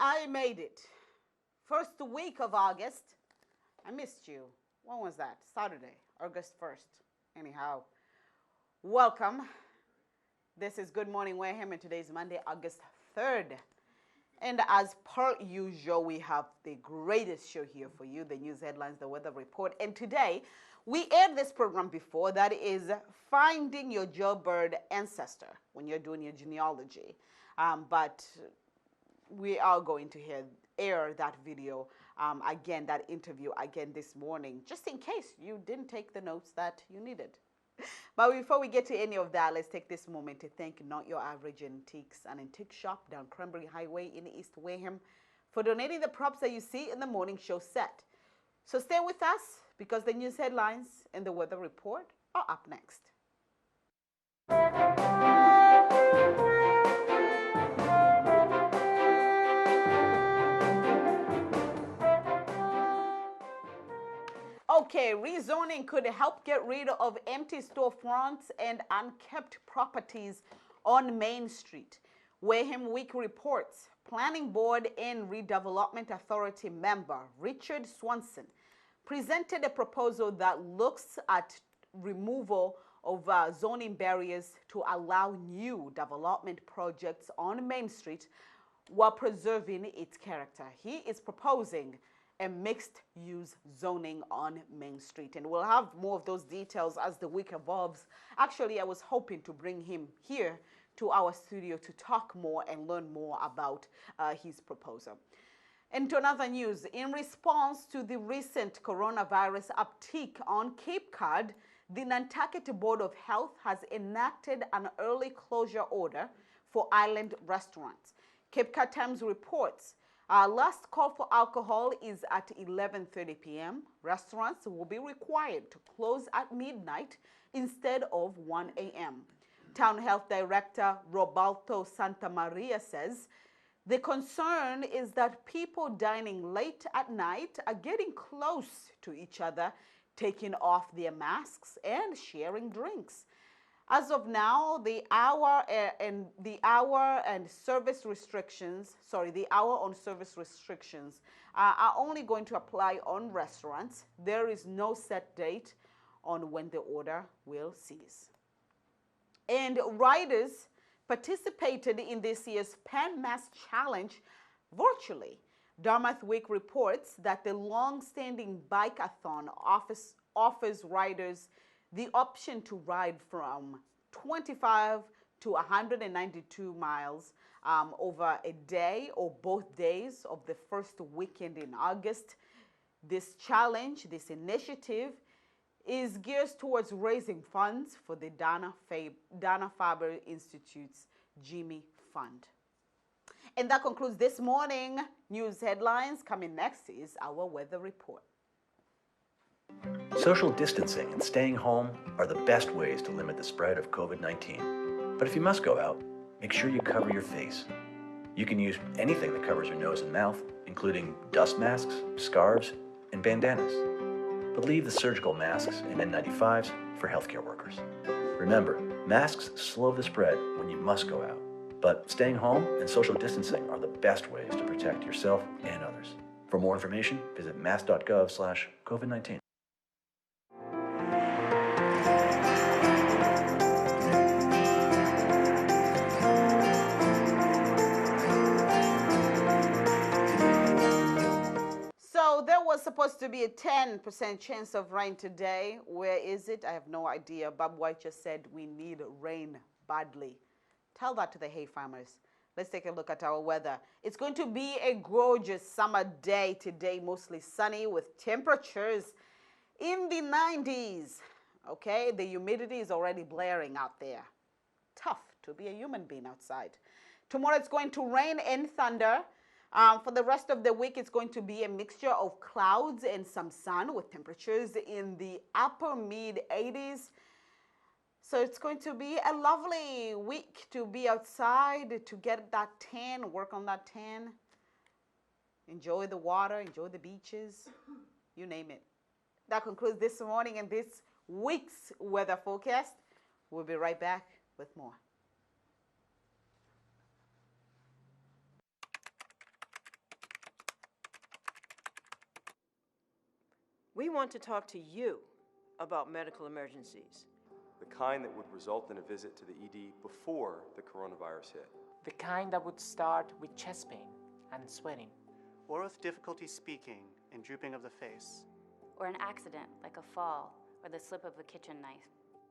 I made it. First week of August. I missed you. When was that? Saturday, August 1st. Anyhow, welcome. This is Good Morning Wareham, and today is Monday, August 3rd. And as per usual, we have the greatest show here for you, the news headlines, the weather report. And today, we aired this program before, that is finding your jailbird ancestor when you're doing your genealogy. But we are going to air that video again, that interview again this morning, just in case you didn't take the notes that you needed. But before we get to any of that, let's take this moment to thank Not Your Average Antiques, an antique shop down Cranberry Highway in East Wareham, for donating the props that you see in the morning show set. So stay with us because the news headlines and the weather report are up next. Okay, rezoning could help get rid of empty storefronts and unkept properties on Main Street. Wareham Week reports Planning Board and Redevelopment Authority member Richard Swanson presented a proposal that looks at removal of zoning barriers to allow new development projects on Main Street while preserving its character. He is proposing a mixed-use zoning on Main Street. And we'll have more of those details as the week evolves. Actually, I was hoping to bring him here to our studio to talk more and learn more about his proposal. And to another news, in response to the recent coronavirus uptick on Cape Cod, the Nantucket Board of Health has enacted an early closure order for island restaurants. Cape Cod Times reports last call for alcohol is at 11:30 p.m. Restaurants will be required to close at midnight instead of 1 a.m. Town Health Director Robalto Santamaria says the concern is that people dining late at night are getting close to each other, taking off their masks and sharing drinks. As of now, the hour on service restrictions are only going to apply on restaurants. There is no set date on when the order will cease. And riders participated in this year's Pan Mass Challenge virtually. Dartmouth Week reports that the long-standing bike-a-thon offers riders the option to ride from 25 to 192 miles over a day or both days of the first weekend in August. This challenge, this initiative, is geared towards raising funds for the Dana-Farber Institute's Jimmy Fund. And that concludes this morning news headlines. Coming next is our weather report. Social distancing and staying home are the best ways to limit the spread of COVID-19. But if you must go out, make sure you cover your face. You can use anything that covers your nose and mouth, including dust masks, scarves, and bandanas. But leave the surgical masks and N95s for healthcare workers. Remember, masks slow the spread when you must go out. But staying home and social distancing are the best ways to protect yourself and others. For more information, visit mass.gov/COVID-19. There was supposed to be a 10% chance of rain today. Where is it? I have no idea. Bob White just said we need rain badly. Tell that to the hay farmers. Let's take a look at our weather. It's going to be a gorgeous summer day today, mostly sunny with temperatures in the 90s. Okay, the humidity is already blaring out there. Tough to be a human being outside. Tomorrow it's going to rain and thunder. For the rest of the week, it's going to be a mixture of clouds and some sun with temperatures in the upper mid-80s. So it's going to be a lovely week to be outside, to get that tan, work on that tan. Enjoy the water, enjoy the beaches, you name it. That concludes this morning and this week's weather forecast. We'll be right back with more. We want to talk to you about medical emergencies. The kind that would result in a visit to the ED before the coronavirus hit. The kind that would start with chest pain and sweating. Or with difficulty speaking and drooping of the face. Or an accident like a fall or the slip of a kitchen knife.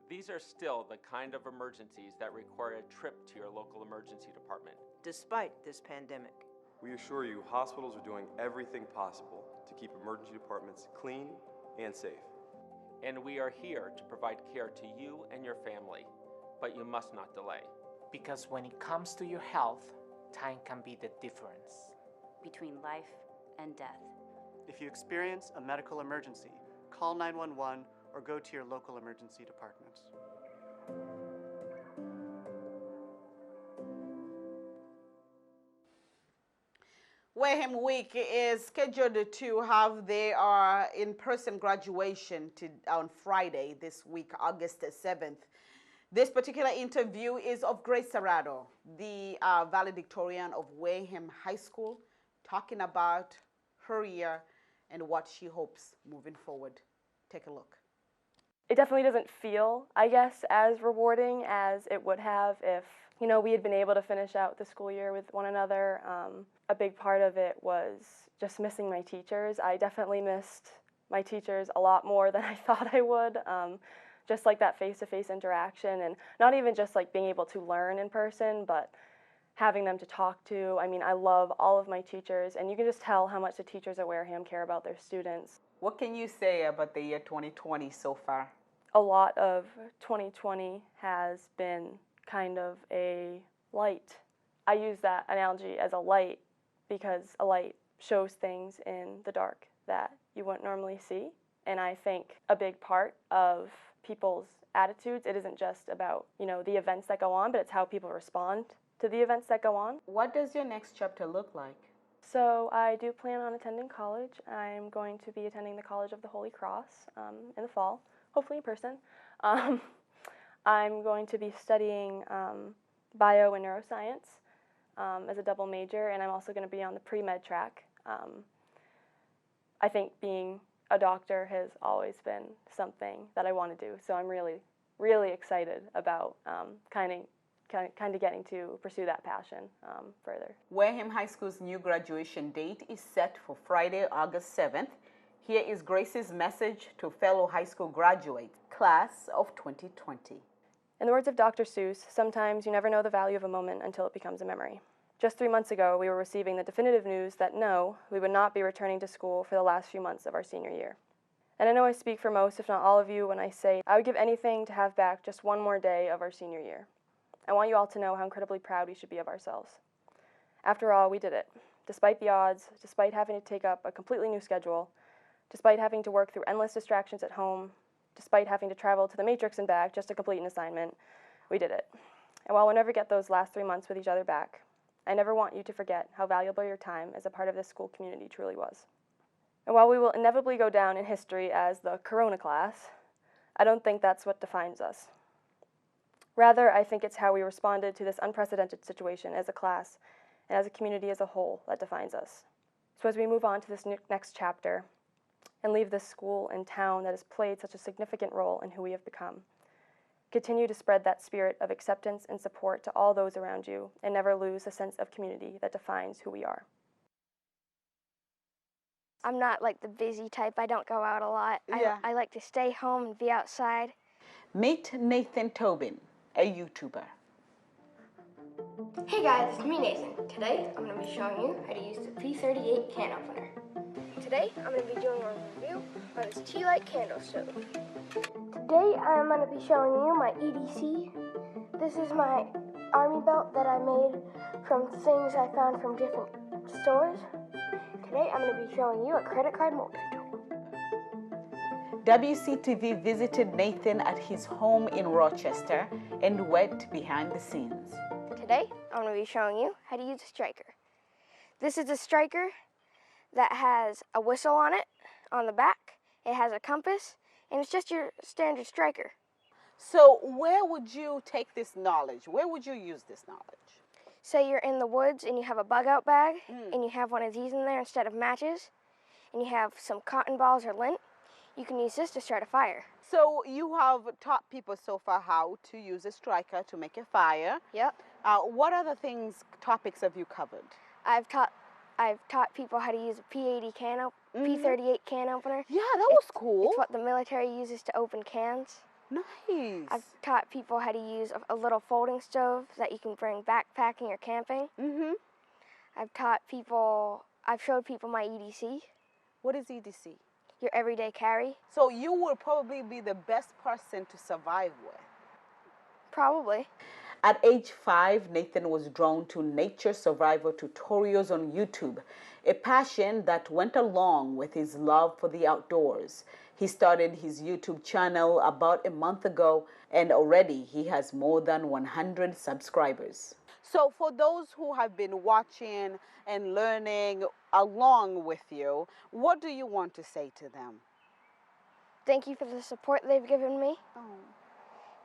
These are still the kind of emergencies that require a trip to your local emergency department. Despite this pandemic, We assure you hospitals are doing everything possible to keep emergency departments clean and safe. And we are here to provide care to you and your family, but you must not delay. Because when it comes to your health, time can be the difference. Between life and death. If you experience a medical emergency, call 911 or go to your local emergency department. Wareham Week is scheduled to have their in-person graduation on Friday this week, August 7th. This particular interview is of Grace Serrato, the valedictorian of Wareham High School, talking about her year and what she hopes moving forward. Take a look. It definitely doesn't feel, I guess, as rewarding as it would have if, we had been able to finish out the school year with one another. A big part of it was just missing my teachers. I definitely missed my teachers a lot more than I thought I would. Just like that face-to-face interaction, and not even just like being able to learn in person, but having them to talk to. I mean, I love all of my teachers, and you can just tell how much the teachers at Wareham care about their students. What can you say about the year 2020 so far? A lot of 2020 has been kind of a light. I use that analogy as a light because a light shows things in the dark that you wouldn't normally see. And I think a big part of people's attitudes, it isn't just about, the events that go on, but it's how people respond to the events that go on. What does your next chapter look like? So I do plan on attending college. I'm going to be attending the College of the Holy Cross in the fall, hopefully in person. I'm going to be studying bio and neuroscience as a double major, and I'm also going to be on the pre-med track. I think being a doctor has always been something that I want to do, so I'm really, really excited about kind of getting to pursue that passion further. Wareham High School's new graduation date is set for Friday, August 7th. Here is Grace's message to fellow high school graduates, class of 2020. In the words of Dr. Seuss, sometimes you never know the value of a moment until it becomes a memory. Just 3 months ago, we were receiving the definitive news that no, we would not be returning to school for the last few months of our senior year. And I know I speak for most, if not all of you, when I say I would give anything to have back just one more day of our senior year. I want you all to know how incredibly proud we should be of ourselves. After all, we did it. Despite the odds, despite having to take up a completely new schedule, despite having to work through endless distractions at home, despite having to travel to the Matrix and back just to complete an assignment, we did it. And while we'll never get those last 3 months with each other back, I never want you to forget how valuable your time as a part of this school community truly was. And while we will inevitably go down in history as the Corona class, I don't think that's what defines us. Rather, I think it's how we responded to this unprecedented situation as a class and as a community as a whole that defines us. So as we move on to this next chapter and leave this school and town that has played such a significant role in who we have become, continue to spread that spirit of acceptance and support to all those around you and never lose the sense of community that defines who we are. I'm not like the busy type. I don't go out a lot. Yeah. I like to stay home and be outside. Meet Nathan Tobin, a YouTuber. Hey guys, it's me Nathan. Today I'm going to be showing you how to use the P38 can opener. Today I'm going to be doing a review on this tea light candle stove. Today I'm going to be showing you my EDC. This is my army belt that I made from things I found from different stores. Today I'm going to be showing you a credit card molder tool. WCTV visited Nathan at his home in Rochester and went behind the scenes. Today I'm going to be showing you how to use a striker. This is a striker that has a whistle on it on the back. It has a compass, and it's just your standard striker. So where would you take this knowledge? Where would you use this knowledge? Say you're in the woods and you have a bug out bag and you have one of these in there instead of matches, and you have some cotton balls or lint. You can use this to start a fire. So you have taught people so far how to use a striker to make a fire. Yep. What other topics have you covered? I've taught people how to use a P80 P38 can opener. Yeah, that was cool. It's what the military uses to open cans. Nice. I've taught people how to use a little folding stove that you can bring backpacking or camping. I've showed people my EDC. What is EDC? Your everyday carry. So you will probably be the best person to survive with. Probably. At age 5, Nathan was drawn to nature survival tutorials on YouTube, a passion that went along with his love for the outdoors. He started his YouTube channel about a month ago, and already he has more than 100 subscribers. So for those who have been watching and learning along with you, what do you want to say to them? Thank you for the support they've given me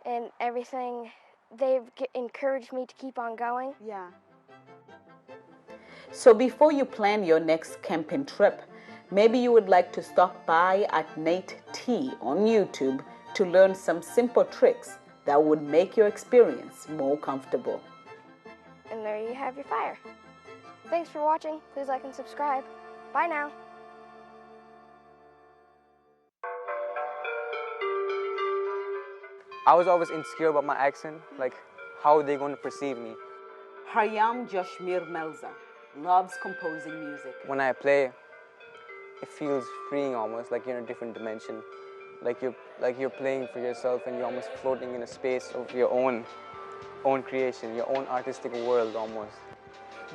and everything. They've encouraged me to keep on going. Yeah. So before you plan your next camping trip, maybe you would like to stop by at Nate T on YouTube to learn some simple tricks that would make your experience more comfortable. And there you have your fire. Thanks for watching. Please like and subscribe. Bye now. I was always insecure about my accent, like how are they going to perceive me? Haryam Jashmir Melza loves composing music. When I play, it feels freeing almost, like you're in a different dimension. Like you're playing for yourself and you're almost floating in a space of your own creation, your own artistic world almost.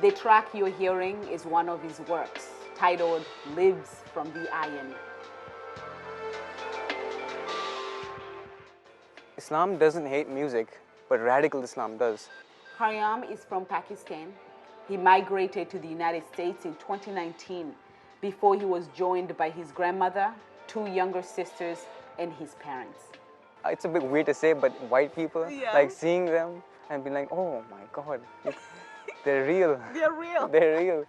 The track you're hearing is one of his works, titled Lives from the Iron. Islam doesn't hate music, but radical Islam does. Haryam is from Pakistan. He migrated to the United States in 2019 before he was joined by his grandmother, 2 younger sisters, and his parents. It's a bit weird to say, but white people, like seeing them and being like, oh my God, they're real. They're real. They're real.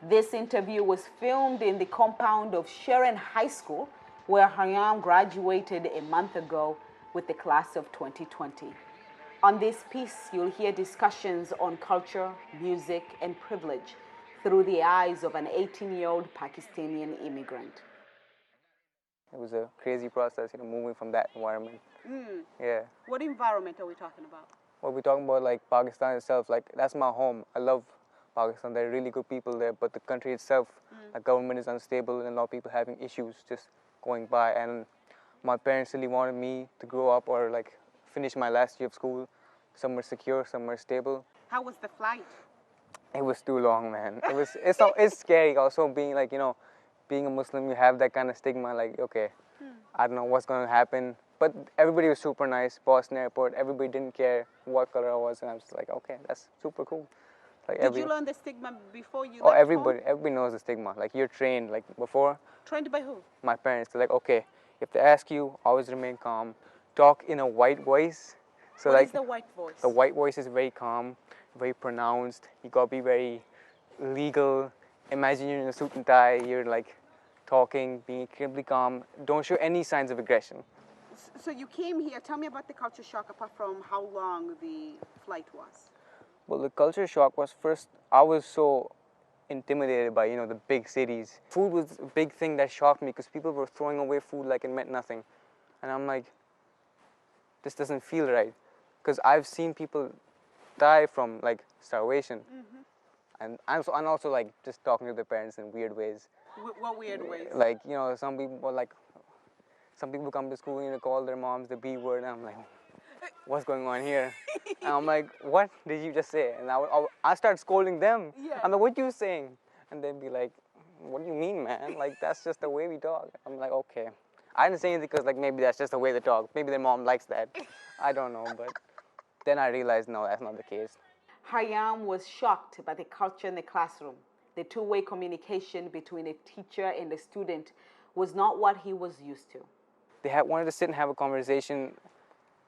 This interview was filmed in the compound of Sharon High School, where Haryam graduated a month ago with the class of 2020. On this piece, you'll hear discussions on culture, music, and privilege through the eyes of an 18-year-old Pakistani immigrant. It was a crazy process, moving from that environment. Yeah. What environment are we talking about? Well, we're talking about like Pakistan itself, like that's my home. I love Pakistan. There are really good people there, but the country itself, the government is unstable and a lot of people having issues just going by. And my parents really wanted me to grow up or like finish my last year of school somewhere secure, somewhere stable. How was the flight? It was too long, man. It's scary also being like, being a Muslim, you have that kind of stigma like, okay, I don't know what's going to happen. But everybody was super nice, Boston Airport, everybody didn't care what color I was, and I was like, okay, that's super cool. Like Did you learn the stigma before you left home? Everybody knows the stigma. Like you're trained, like before. Trained by who? My parents. They're like, okay, if they ask you, always remain calm. Talk in a white voice. So what like, is the white voice? The white voice is very calm, very pronounced. You gotta be very legal. Imagine you're in a suit and tie, you're like talking, being incredibly calm. Don't show any signs of aggression. So you came here, tell me about the culture shock apart from how long the flight was. Well, the culture shock was first, I was so intimidated by, the big cities. Food was a big thing that shocked me because people were throwing away food like it meant nothing. And I'm like, this doesn't feel right. Because I've seen people die from like starvation. And I'm also like just talking to their parents in weird ways. What weird ways? Like, some people come to school, call their moms the B word, and I'm like, what's going on here? And I'm like, what did you just say? And I start scolding them. Yeah. I'm like, what you saying? And they'd be like, what do you mean, man? Like, that's just the way we talk. I'm like, okay. I didn't say anything because like maybe that's just the way they talk. Maybe their mom likes that. I don't know, but then I realized, no, that's not the case. Haryam was shocked by the culture in the classroom. The two-way communication between a teacher and a student was not what he was used to. They wanted to sit and have a conversation,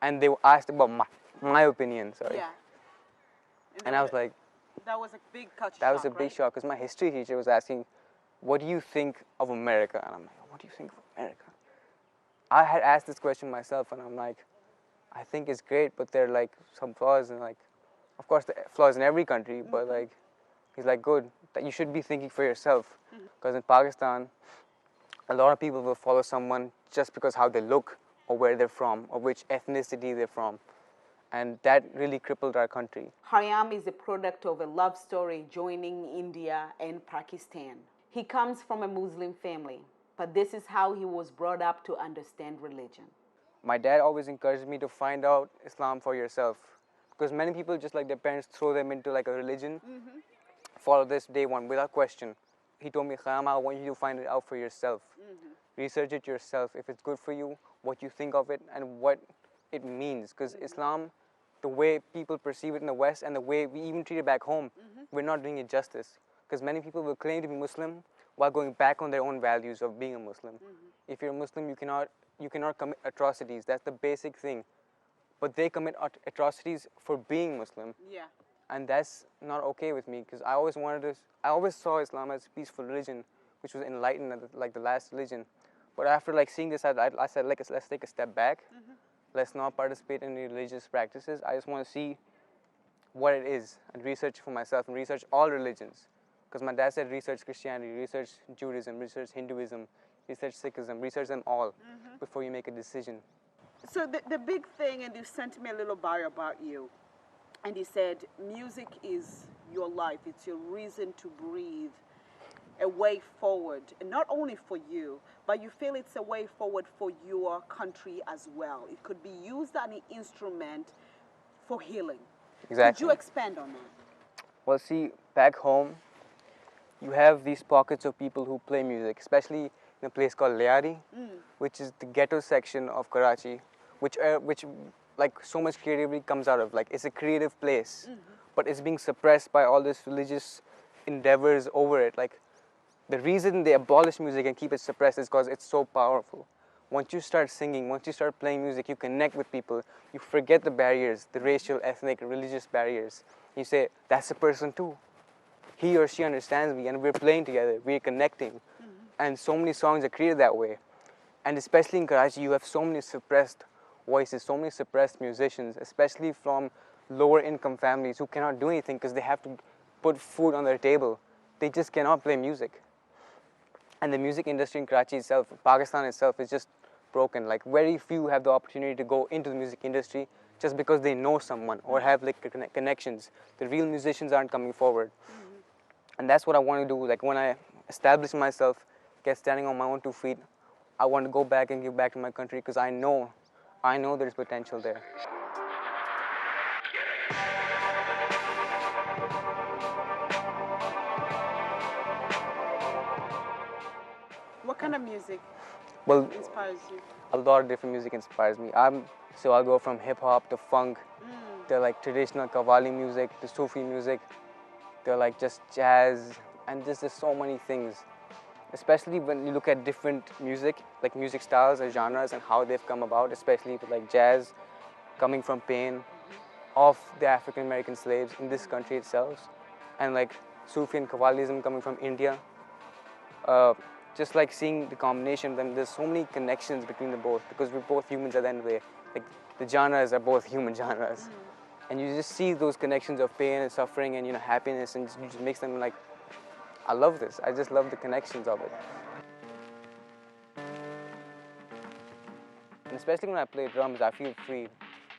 and they asked about my opinion, sorry. Yeah. And I was like... That was a big culture shock, That was a big shock, because my history teacher was asking, what do you think of America? And I'm like, what do you think of America? I had asked this question myself, and I'm like, I think it's great, but there are like some flaws, and like, of course, the flaws in every country, but like, he's like, good, that you should be thinking for yourself, because in Pakistan, a lot of people will follow someone just because how they look, or where they're from, or which ethnicity they're from, and that really crippled our country. Hayam is a product of a love story joining India and Pakistan. He comes from a Muslim family, but this is how he was brought up to understand religion. My dad always encouraged me to find out Islam for yourself, because many people, just like their parents, throw them into like a religion, follow this day one without question. He told me, Hayam, I want you to find it out for yourself. Research it yourself, if it's good for you, what you think of it, and what it means. Because Islam, the way people perceive it in the West and the way we even treat it back home, we're not doing it justice. Because many people will claim to be Muslim while going back on their own values of being a Muslim. If you're a Muslim, you cannot commit atrocities. That's the basic thing. But they commit atrocities for being Muslim. Yeah. And that's not okay with me, because I always saw Islam as a peaceful religion, which was enlightened, like the last religion. But after like seeing this, I said, like, let's take a step back. Let's not participate in any religious practices. I just want to see what it is and research for myself and research all religions. Because my dad said research Christianity, research Judaism, research Hinduism, research Sikhism, research them all before you make a decision. So the big thing, and you sent me a little bio about you, and you said music is your life, it's your reason to breathe, a way forward, and not only for you, but you feel it's a way forward for your country as well. It could be used as an instrument for healing. Exactly. Could you expand on that? Well, see, back home, you have these pockets of people who play music, especially in a place called Liari, which is the ghetto section of Karachi, which like so much creativity comes out of. Like, it's a creative place, but it's being suppressed by all this religious endeavors over it. Like, the reason they abolish music and keep it suppressed is because it's so powerful. Once you start singing, once you start playing music, you connect with people. You forget the barriers, the racial, ethnic, religious barriers. You say, that's a person too. He or she understands me, and we're playing together, we're connecting. And so many songs are created that way. And especially in Karachi, you have so many suppressed voices, so many suppressed musicians, especially from lower income families who cannot do anything because they have to put food on their table. They just cannot play music. And the music industry in Karachi itself, Pakistan itself, is just broken. Like, very few have the opportunity to go into the music industry just because they know someone or have like connections. The real musicians aren't coming forward. And that's what I want to do. Like, when I establish myself, get standing on my own 2 feet, I want to go back and give back to my country, because I know there's potential there. What kind of music inspires you? A lot of different music inspires me. So I'll go from hip hop to funk, to like traditional Qawwali music, to Sufi music, to like just jazz, and just there's so many things. Especially when you look at different music, like music styles or genres and how they've come about, especially with like jazz coming from pain of the African American slaves in this country itself, and like Sufi and Qawwalism coming from India. Just like seeing the combination of them, there's so many connections between the both, because we're both humans at the end of the day. Like, the genres are both human genres. And you just see those connections of pain and suffering and, happiness, and it just makes them like, I love this. I just love the connections of it. And especially when I play drums, I feel free,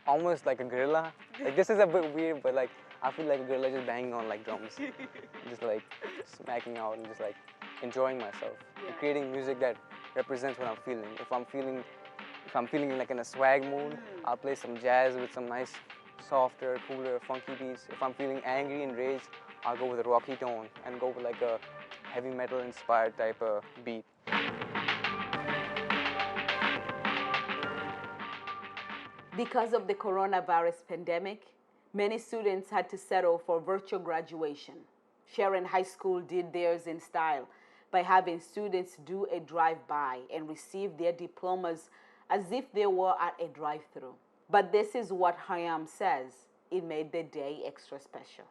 almost like a gorilla. Like, this is a bit weird, but like, I feel like a gorilla just banging on like drums, just like smacking out and just like enjoying myself, and creating music that represents what I'm feeling. If I'm feeling like in a swag mood, I'll play some jazz with some nice, softer, cooler, funky beats. If I'm feeling angry and rage, I'll go with a rocky tone and go with like a heavy metal inspired type of beat. Because of the coronavirus pandemic, many students had to settle for virtual graduation. Sharon High School did theirs in style by having students do a drive-by and receive their diplomas as if they were at a drive-through. But this is what Hayam says, it made the day extra special.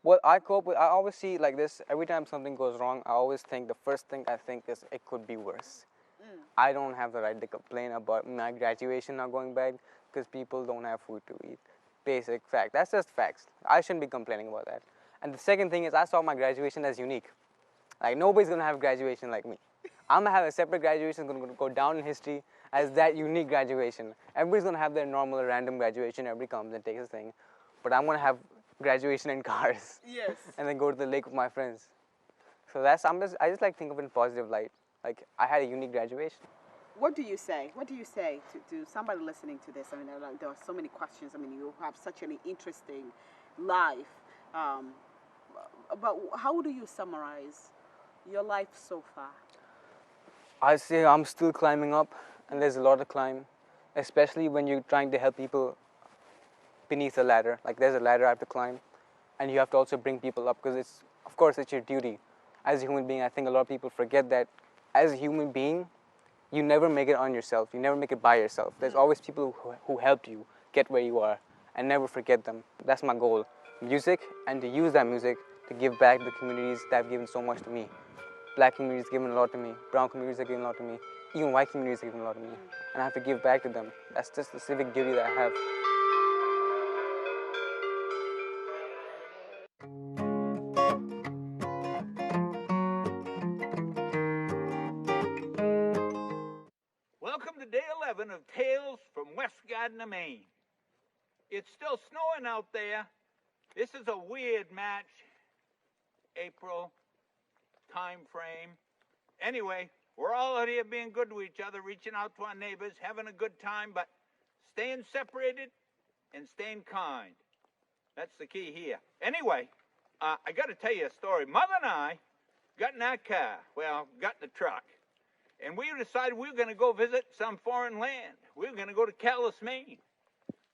Well, I always see like this, every time something goes wrong, I always think, the first thing I think is it could be worse. I don't have the right to complain about my graduation not going back because people don't have food to eat. Basic fact. That's just facts. I shouldn't be complaining about that. And the second thing is I saw my graduation as unique. Like nobody's gonna have graduation like me. I'm gonna have a separate graduation, it's gonna go down in history as that unique graduation. Everybody's gonna have their normal random graduation, everybody comes and takes a thing. But I'm gonna have graduation in cars. Yes. And then go to the lake with my friends. So I just like think of it in positive light. Like I had a unique graduation. What do you say? What do you say to somebody listening to this? I mean, there are so many questions. I mean, you have such an interesting life. But how do you summarize your life so far? I say I'm still climbing up, and there's a lot to climb, especially when you're trying to help people beneath a ladder. Like there's a ladder I have to climb, and you have to also bring people up because of course it's your duty. As a human being, I think a lot of people forget that as a human being, you never make it on yourself. You never make it by yourself. There's always people who helped you get where you are, and never forget them. That's my goal. Music, and to use that music to give back to the communities that have given so much to me. Black communities have given a lot to me. Brown communities have given a lot to me. Even white communities have given a lot to me. And I have to give back to them. That's just the civic duty that I have. Welcome to day 11 of Tales from West Gardiner, Maine. It's still snowing out there. This is a weird match. April time frame. Anyway, we're all out here being good to each other, reaching out to our neighbors, having a good time, but staying separated and staying kind. That's the key here. Anyway, I got to tell you a story. Mother and I got in our car, got in the truck, and we decided we were going to go visit some foreign land. We were going to go to Calais, Maine.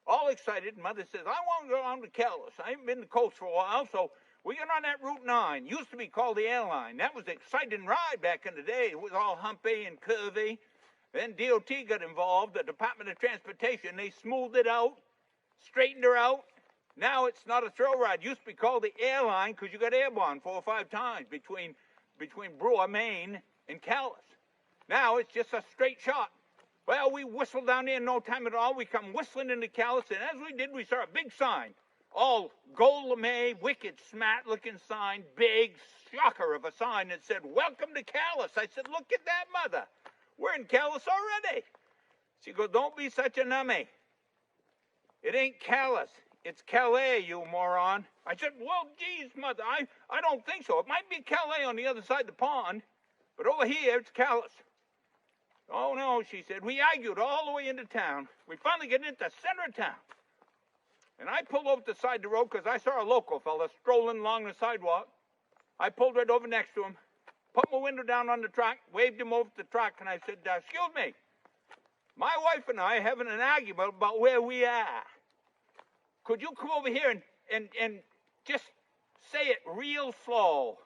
All excited, Mother says, I want to go on to Calais. I ain't been to the coast for a while, so we got on that Route 9. Used to be called the airline. That was an exciting ride back in the day. It was all humpy and curvy. Then DOT got involved, the Department of Transportation. They smoothed it out, straightened her out. Now it's not a thrill ride. Used to be called the airline because you got airborne 4 or 5 times between Brewer, Maine, and Calais. Now it's just a straight shot. Well, we whistled down there in no time at all. We come whistling into Calais, and as we did, we saw a big sign. All gold lame, wicked, smart-looking sign, big shocker of a sign that said, Welcome to Calais. I said, look at that, Mother. We're in Calais already. She goes, don't be such a numbie. It ain't Calais. It's Calais, you moron. I said, well, geez, Mother, I don't think so. It might be Calais on the other side of the pond, but over here, it's Calais. Oh, no, she said. We argued all the way into town. We finally get into the center of town. And I pulled over to the side of the road because I saw a local fella strolling along the sidewalk. I pulled right over next to him, put my window down on the truck, waved him over to the truck, and I said, excuse me, my wife and I are having an argument about where we are. Could you come over here and just say it real slow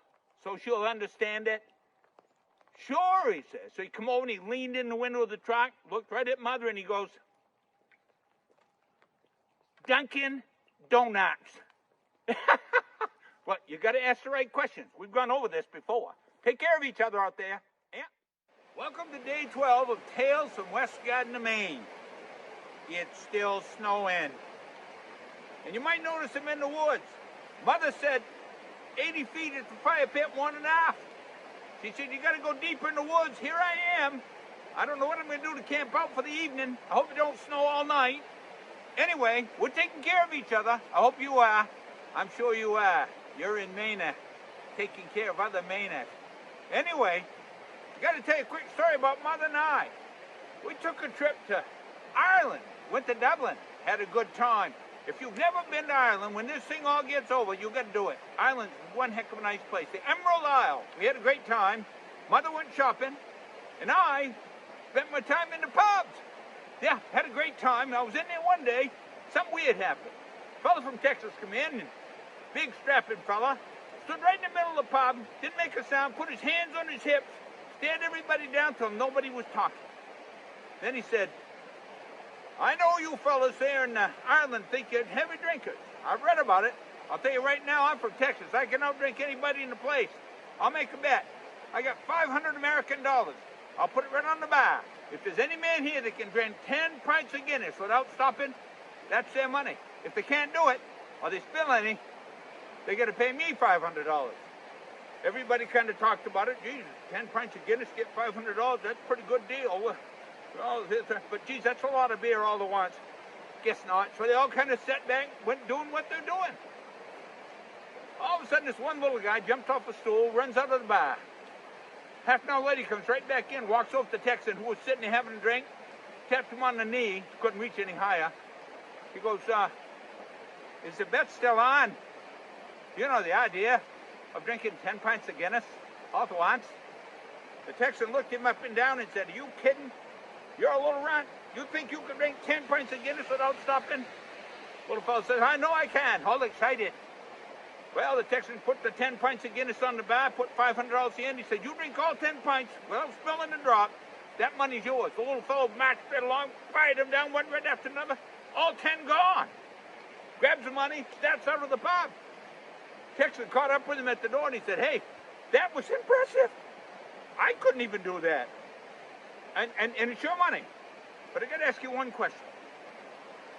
so she'll understand it? Sure, he says. So he come over and he leaned in the window of the truck, looked right at Mother, and he goes, Dunkin' Donuts. Well, you got to ask the right questions. We've gone over this before. Take care of each other out there. Yeah. Welcome to day 12 of Tales from West Gardiner, Maine. It's still snowing. And you might notice them in the woods. Mother said 80 feet at the fire pit, 1.5. She said, you got to go deeper in the woods. Here I am. I don't know what I'm going to do to camp out for the evening. I hope it don't snow all night. Anyway, we're taking care of each other. I hope you are. I'm sure you are. You're in Maine, taking care of other Mainers. Anyway, I got to tell you a quick story about Mother and I. We took a trip to Ireland. Went to Dublin. Had a good time. If you've never been to Ireland, when this thing all gets over, you got to do it. Ireland's one heck of a nice place. The Emerald Isle. We had a great time. Mother went shopping, and I spent my time in the pubs. Yeah, had a great time. I was in there one day. Something weird happened. A fella from Texas come in, and big strapping fella, stood right in the middle of the pub, didn't make a sound, put his hands on his hips, stared everybody down till nobody was talking. Then he said, I know you fellas there in Ireland think you're heavy drinkers. I've read about it. I'll tell you right now, I'm from Texas. I can outdrink anybody in the place. I'll make a bet. I got $500 American. I'll put it right on the bar. If there's any man here that can drink 10 pints of Guinness without stopping, that's their money. If they can't do it, or they spill any, they got to pay me $500. Everybody kind of talked about it. Geez, 10 pints of Guinness, get $500. That's a pretty good deal. Well, but geez, that's a lot of beer all at once. Guess not. So they all kind of sat back, went doing what they're doing. All of a sudden, this one little guy jumped off a stool, runs out of the bar. Half an hour later, he comes right back in, walks over to the Texan who was sitting there having a drink, tapped him on the knee, couldn't reach any higher. He goes, is the bet still on? You know the idea of drinking 10 pints of Guinness all at once? The Texan looked him up and down and said, are you kidding? You're a little runt. You think you can drink 10 pints of Guinness without stopping? Little fellow says, I know I can, all excited. Well, the Texan put the 10 pints of Guinness on the bar, put $500 in. He said, you drink all 10 pints, well, spill in the drop. That money's yours. The little fellow marched right along, fired him down one right after another. All 10 gone. Grabs the money, starts out of the pub. Texan caught up with him at the door and he said, hey, that was impressive. I couldn't even do that. And it's your money. But I got to ask you one question.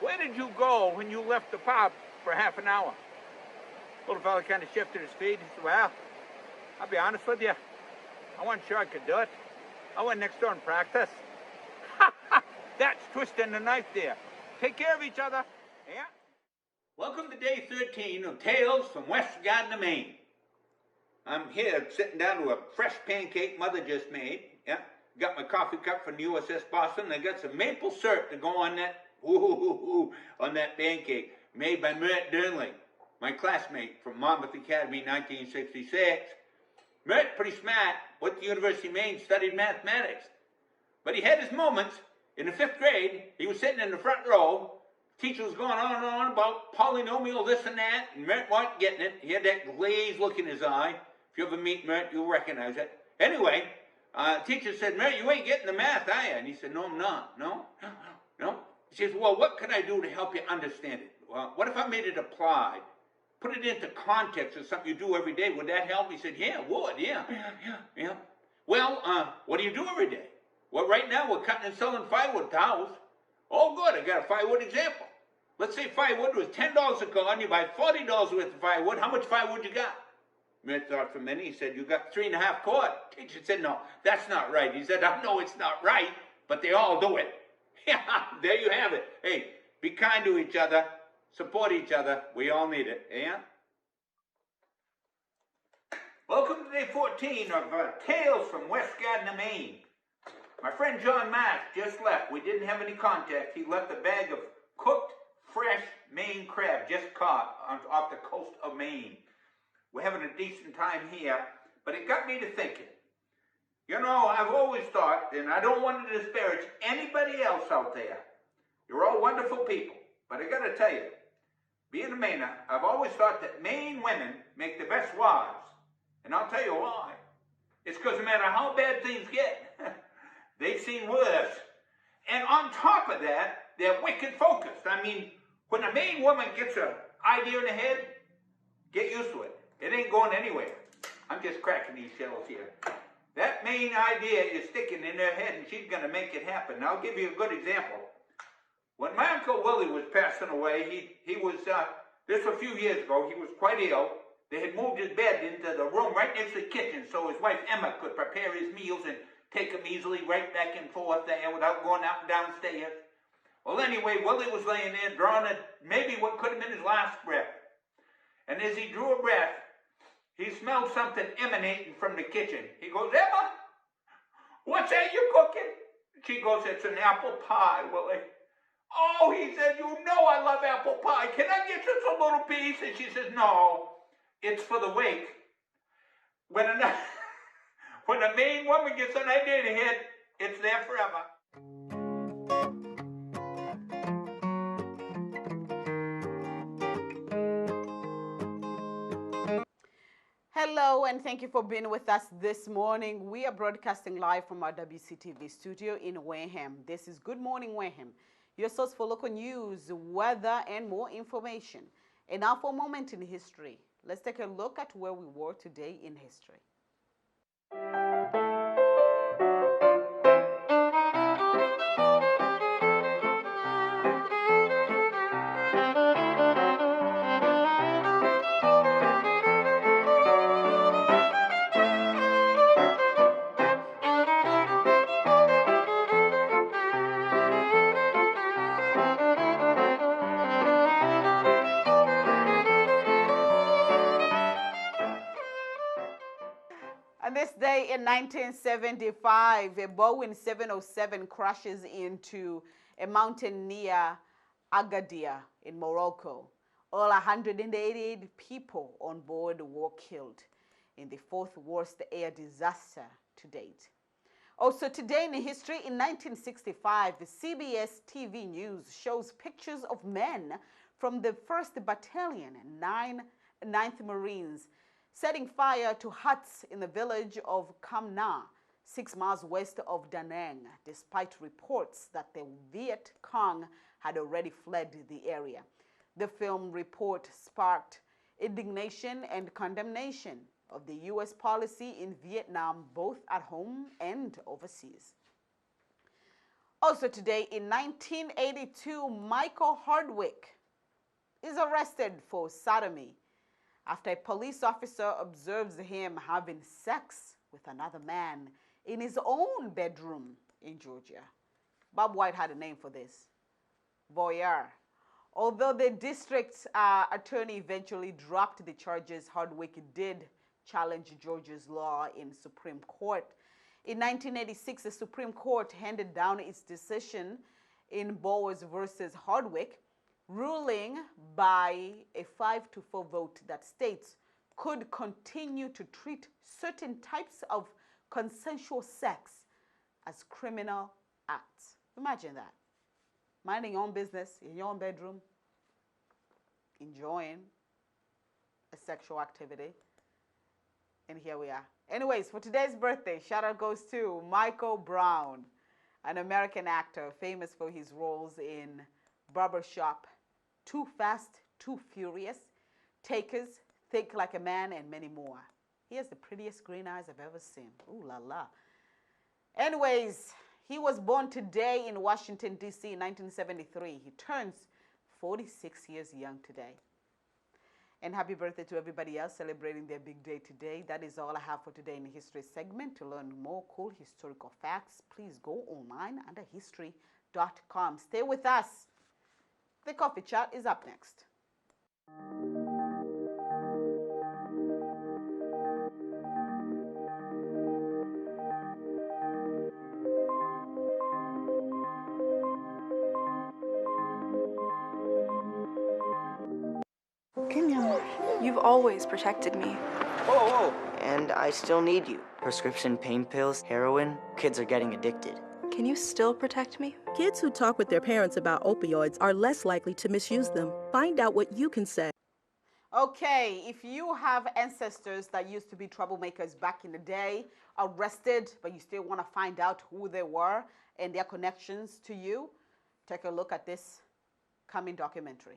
Where did you go when you left the pub for half an hour? Little fella kind of shifted his feet. He said, well, I'll be honest with you. I wasn't sure I could do it. I went next door and practiced. That's twisting the knife there. Take care of each other. Yeah? Welcome to day 13 of Tales from West Garden, Maine. I'm here sitting down to a fresh pancake Mother just made. Yeah? Got my coffee cup from the USS Boston. I got some maple syrup to go on that, on that pancake, made by Mert Durnley, my classmate from Monmouth Academy in 1966. Mert, pretty smart, went to University of Maine, studied mathematics. But he had his moments. In the 5th grade, he was sitting in the front row. Teacher was going on and on about polynomial this and that, and Mert wasn't getting it. He had that glazed look in his eye. If you ever meet Mert, you'll recognize it. Anyway, teacher said, Mert, you ain't getting the math, are you? And he said, no, I'm not. No. He says, well, what can I do to help you understand it? Well, what if I made it applied? Put it into context of something you do every day. Would that help? He said, yeah, it would, yeah. Well, what do you do every day? Well, right now we're cutting and selling firewood to house. Oh, good, I got a firewood example. Let's say firewood was $10 a car, and you buy $40 worth of firewood. How much firewood you got? Mert thought for a minute. He said, you got 3.5 cord. Teacher said, no, that's not right. He said, I know it's not right, but they all do it. Yeah, there you have it. Hey, be kind to each other. Support each other. We all need it, yeah? Welcome to day 14 of Tales from West Garden, Maine. My friend John Marsh just left. We didn't have any contact. He left a bag of cooked, fresh Maine crab just caught off the coast of Maine. We're having a decent time here, but it got me to thinking. You know, I've always thought, and I don't want to disparage anybody else out there. You're all wonderful people, but I got to tell you, being a Mainer, I've always thought that Maine women make the best wives. And I'll tell you why. It's because no matter how bad things get, they've seen worse. And on top of that, they're wicked focused. I mean, when a Maine woman gets an idea in the head, get used to it. It ain't going anywhere. I'm just cracking these shells here. That Maine idea is sticking in her head, and she's going to make it happen. Now, I'll give you a good example. When my Uncle Willie was passing away, he was, this was a few years ago, he was quite ill. They had moved his bed into the room right next to the kitchen so his wife Emma could prepare his meals and take them easily right back and forth there without going up and downstairs. Well, anyway, Willie was laying there drawing maybe what could have been his last breath. And as he drew a breath, he smelled something emanating from the kitchen. He goes, Emma, what's that you cooking? She goes, it's an apple pie, Willie. Oh, he said, you know I love apple pie. Can I get just a little piece? And she says, no. It's for the wake. When a Maine woman gets an idea in her head, it's there forever. Hello, and thank you for being with us this morning. We are broadcasting live from our WCTV studio in Wareham. This is Good Morning Wareham, your source for local news, weather, and more information. And now for a moment in history. Let's take a look at where we were today in history. On this day in 1975, a Boeing 707 crashes into a mountain near Agadir in Morocco. All 188 people on board were killed in the fourth worst air disaster to date. Also today in history, in 1965, the CBS TV News shows pictures of men from the 1st Battalion, 9th Marines, setting fire to huts in the village of Kamna, 6 miles west of Da Nang, despite reports that the Viet Cong had already fled the area. The film report sparked indignation and condemnation of the U.S. policy in Vietnam, both at home and overseas. Also today, in 1982, Michael Hardwick is arrested for sodomy after a police officer observes him having sex with another man in his own bedroom in Georgia. Bob White had a name for this, voyeur. Although the district attorney eventually dropped the charges, Hardwick did challenge Georgia's law in Supreme Court. In 1986, the Supreme Court handed down its decision in Bowers versus Hardwick, ruling by a 5-4 vote that states could continue to treat certain types of consensual sex as criminal acts. Imagine that. Minding your own business in your own bedroom, enjoying a sexual activity. And here we are. Anyways, for today's birthday, shout out goes to Michael Brown, an American actor famous for his roles in Barbershop, Too Fast, Too Furious, Takers, Think Like a Man, and many more. He has the prettiest green eyes I've ever seen. Ooh la la. Anyways, he was born today in Washington, D.C. in 1973. He turns 46 years young today. And happy birthday to everybody else celebrating their big day today. That is all I have for today in the history segment. To learn more cool historical facts, please go online under history.com. Stay with us. The coffee chat is up next. You've always protected me. Whoa. And I still need you. Prescription pain pills, heroin, kids are getting addicted. Can you still protect me? Kids who talk with their parents about opioids are less likely to misuse them. Find out what you can say. Okay, if you have ancestors that used to be troublemakers back in the day, arrested, but you still want to find out who they were and their connections to you, take a look at this coming documentary.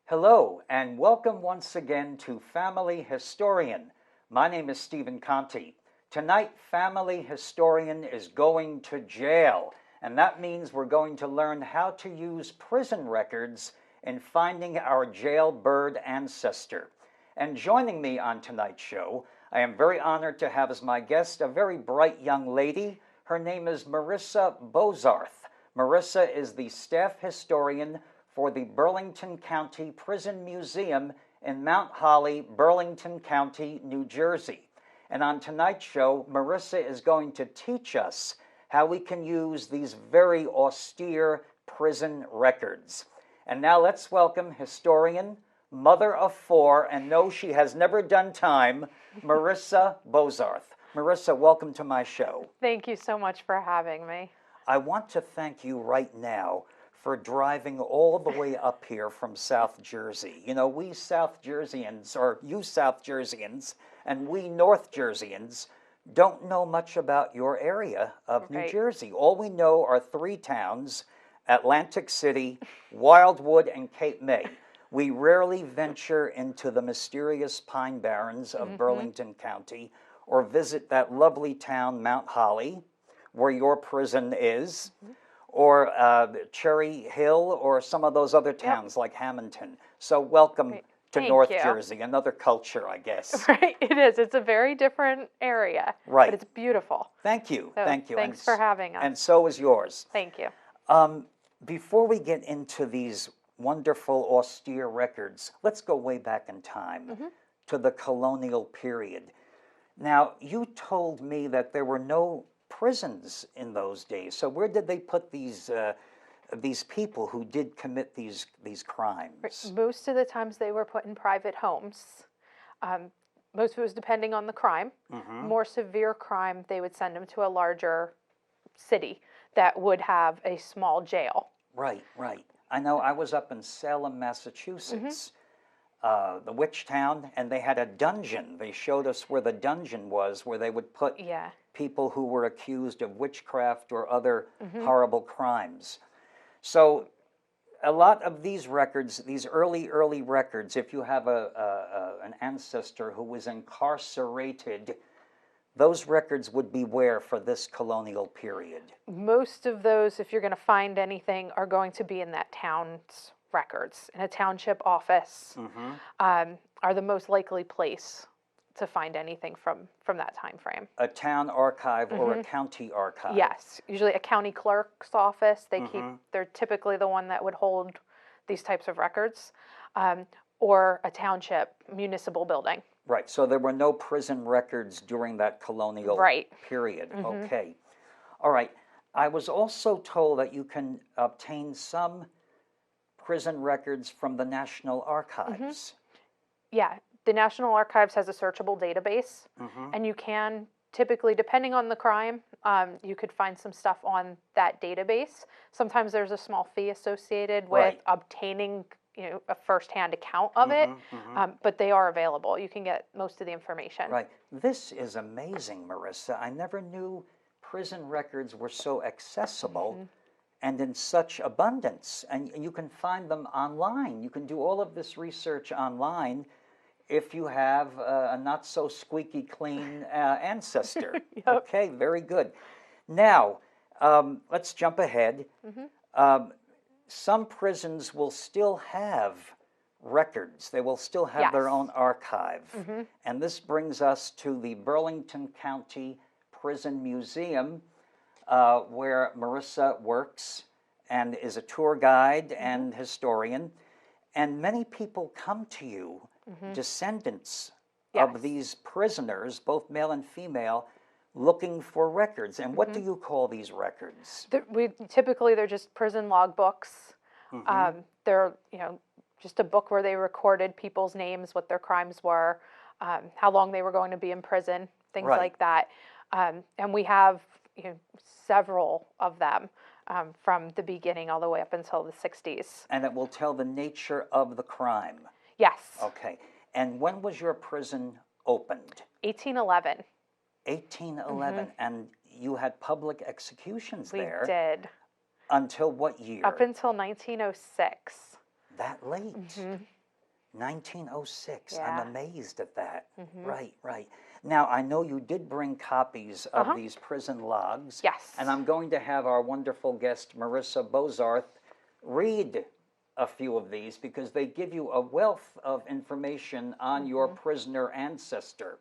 Hello, and welcome once again to Family Historian. My name is Stephen Conti. Tonight, Family Historian is going to jail, and that means we're going to learn how to use prison records in finding our jailbird ancestor. And joining me on tonight's show, I am very honored to have as my guest a very bright young lady. Her name is Marissa Bozarth. Marissa is the staff historian for the Burlington County Prison Museum in Mount Holly, Burlington County, New Jersey. And on tonight's show, Marissa is going to teach us how we can use these very austere prison records. And now let's welcome historian, mother of 4, and no, she has never done time, Marissa Bozarth. Marissa, welcome to my show. Thank you so much for having me. I want to thank you right now for driving all the way up here from South Jersey. You know, we South Jerseyans, or you South Jerseyans, and we North Jerseyans don't know much about your area of New Jersey. All we know are 3 towns, Atlantic City, Wildwood, and Cape May. We rarely venture into the mysterious Pine Barrens of Burlington County or visit that lovely town, Mount Holly, where your prison is, or Cherry Hill, or some of those other towns like Hamilton. So welcome to Thank North you. Jersey, another culture, I guess. Right, it is. It's a very different area. Right. But it's beautiful. Thank you. So Thank you. Thanks for having us. And so is yours. Thank you. Before we get into these wonderful, austere records, let's go way back in time to the colonial period. Now, you told me that there were no prisons in those days. So where did they put these people who did commit these crimes? Most of the times they were put in private homes. Most of it was depending on the crime. More severe crime, they would send them to a larger city that would have a small jail. Right, right. I know I was up in Salem, Massachusetts, the witch town, and they had a dungeon. They showed us where the dungeon was, where they would put people who were accused of witchcraft or other horrible crimes. So a lot of these records, these early records, if you have an ancestor who was incarcerated, those records would be where for this colonial period? Most of those, if you're going to find anything, are going to be in that town's records. In a township office are the most likely place to find anything from that time frame. A town archive or a county archive? Yes, usually a county clerk's office. They're typically the one that would hold these types of records, or a township municipal building. Right, so there were no prison records during that colonial period. Okay. All right. I was also told that you can obtain some prison records from the National Archives. Yeah, the National Archives has a searchable database, and you can typically, depending on the crime, you could find some stuff on that database. Sometimes there's a small fee associated with obtaining a first-hand account of it, but they are available. You can get most of the information. Right. This is amazing, Marissa. I never knew prison records were so accessible and in such abundance. And you can find them online. You can do all of this research online if you have a not-so-squeaky clean ancestor. Okay, very good. Now, let's jump ahead. Some prisons will still have records. They will still have their own archive. And this brings us to the Burlington County Prison Museum, where Marissa works and is a tour guide and historian. And many people come to you, descendants of these prisoners, both male and female, looking for records. And what do you call these records? Typically, they're just prison logbooks. They're just a book where they recorded people's names, what their crimes were, how long they were going to be in prison, things like that. And we have several of them from the beginning all the way up until the 60s. And it will tell the nature of the crime. Yes. Okay. And when was your prison opened? 1811. 1811. And you had public executions there. We did. Until what year? Up until 1906. That late? 1906. Yeah. I'm amazed at that. Right, right. Now, I know you did bring copies of these prison logs. Yes. And I'm going to have our wonderful guest, Marissa Bozarth, read a few of these because they give you a wealth of information on your prisoner ancestor.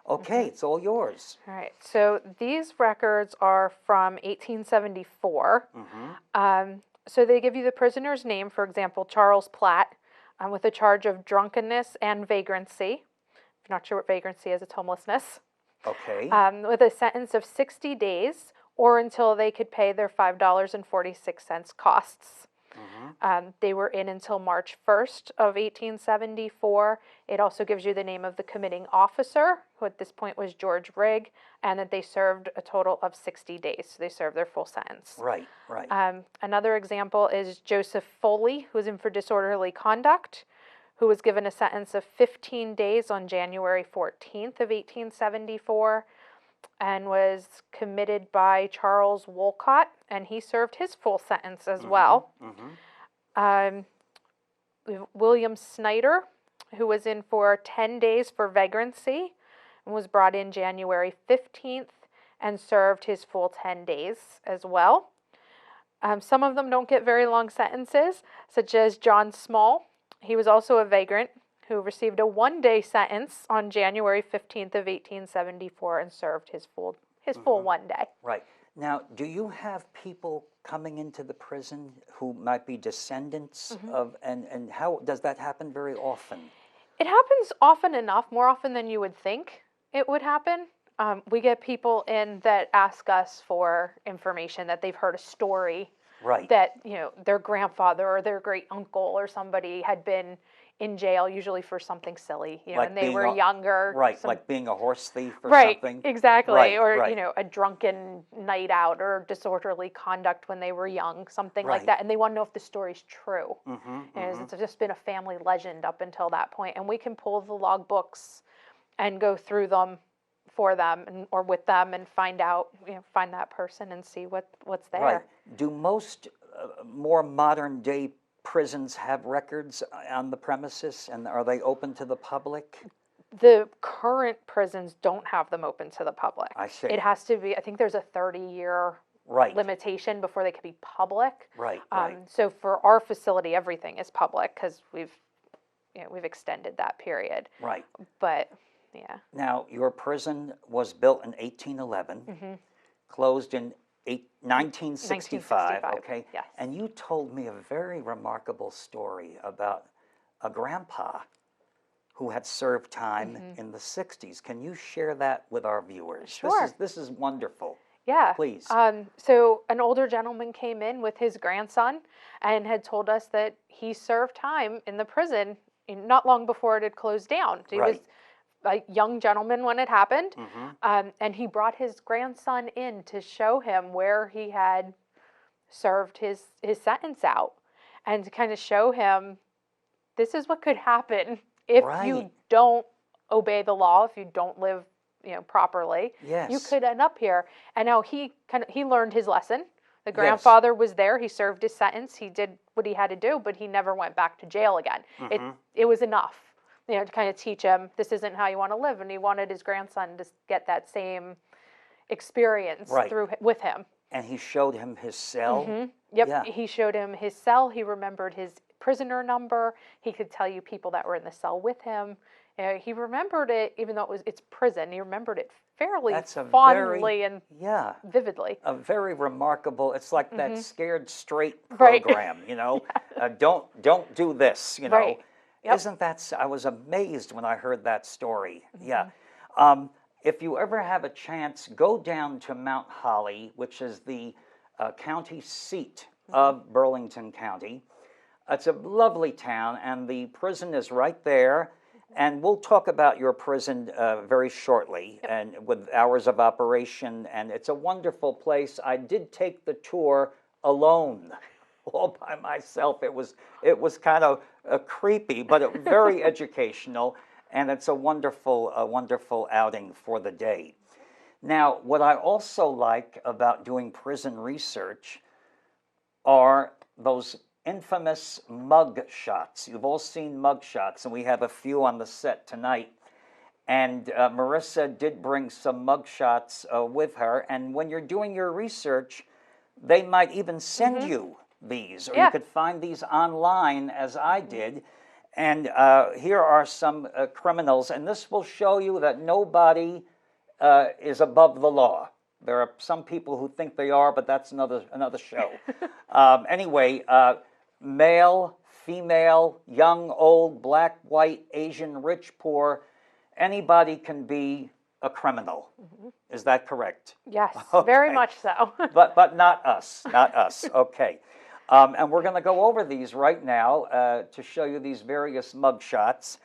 Okay, it's all yours. All right. So these records are from 1874. So they give you the prisoner's name, for example, Charles Platt, with a charge of drunkenness and vagrancy. If you're not sure what vagrancy is, it's homelessness. Okay. With a sentence of 60 days or until they could pay their $5.46 costs. They were in until March 1st of 1874. It also gives you the name of the committing officer, who at this point was George Rigg, and that they served a total of 60 days. So they served their full sentence. Right, right. Another example is Joseph Foley, who was in for disorderly conduct, who was given a sentence of 15 days on January 14th of 1874 and was committed by Charles Wolcott, and he served his full sentence as well. William Snyder, who was in for 10 days for vagrancy and was brought in January 15th and served his full 10 days as well. Some of them don't get very long sentences, such as John Small. He was also a vagrant, who received a one-day sentence on January 15th of 1874 and served his full one day. Right. Now, do you have people coming into the prison who might be descendants of, and how does that happen very often? It happens often enough, more often than you would think it would happen. We get people in that ask us for information, that they've heard a story, right, that, you know, their grandfather or their great uncle or somebody had been in jail, usually for something silly, you know, Like and they being were younger. Right, like being a horse thief or Right, something. exactly. Right, or, right. you know, a drunken night out or disorderly conduct when they were young, something like Right. that. And they want to know if the story's true. Mhm, And mhm. it's just been a family legend up until that point. And we can pull the logbooks and go through them for them or with them and find out, you know, find that person and see what's there. Right. Do most more modern day prisons have records on the premises, and are they open to the public? The current prisons don't have them open to the public. I see. It has to be, I think there's a 30-year Right. limitation before they can be public. Right, right. So for our facility, everything is public because we've extended that period. Right. But yeah. Now, your prison was built in 1811, closed in 1965, okay? Yes. And you told me a very remarkable story about a grandpa who had served time in the 60s. Can you share that with our viewers? Sure. This is wonderful. Yeah. Please. So an older gentleman came in with his grandson and had told us that he served time in the prison not long before it had closed down. He was a young gentleman when it happened, and he brought his grandson in to show him where he had served his sentence out, and to kind of show him this is what could happen if you don't obey the law, if you don't live, you know, properly. Yes. You could end up here. And now he learned his lesson. The grandfather was there. He served his sentence. He did what he had to do, but he never went back to jail again. It was enough, you know, to kind of teach him this isn't how you want to live. And he wanted his grandson to get that same experience with him. And he showed him his cell? Yep. Yeah. He showed him his cell. He remembered his prisoner number. He could tell you people that were in the cell with him. He remembered it, even though it's prison. He remembered it fairly fondly and vividly. A very remarkable. It's like that Scared Straight program, you know. Don't do this, you know. Right. Yep. Isn't that? I was amazed when I heard that story. Yeah. If you ever have a chance, go down to Mount Holly, which is the county seat of Burlington County. It's a lovely town, and the prison is right there. And we'll talk about your prison very shortly, and with hours of operation. And it's a wonderful place. I did take the tour alone, all by myself. It was kind of creepy, but very educational. And it's a wonderful outing for the day. Now, what I also like about doing prison research are those infamous mug shots. You've all seen mug shots, and we have a few on the set tonight. And Marissa did bring some mug shots with her. And when you're doing your research, they might even send you these, or you could find these online, as I did. And here are some criminals, and this will show you that nobody is above the law. There are some people who think they are, but that's another show. Anyway, male, female, young, old, black, white, Asian, rich, poor, anybody can be a criminal. Is that correct? Yes, very much so. but not us, not us. Okay. And we're going to go over these right now to show you these various mugshots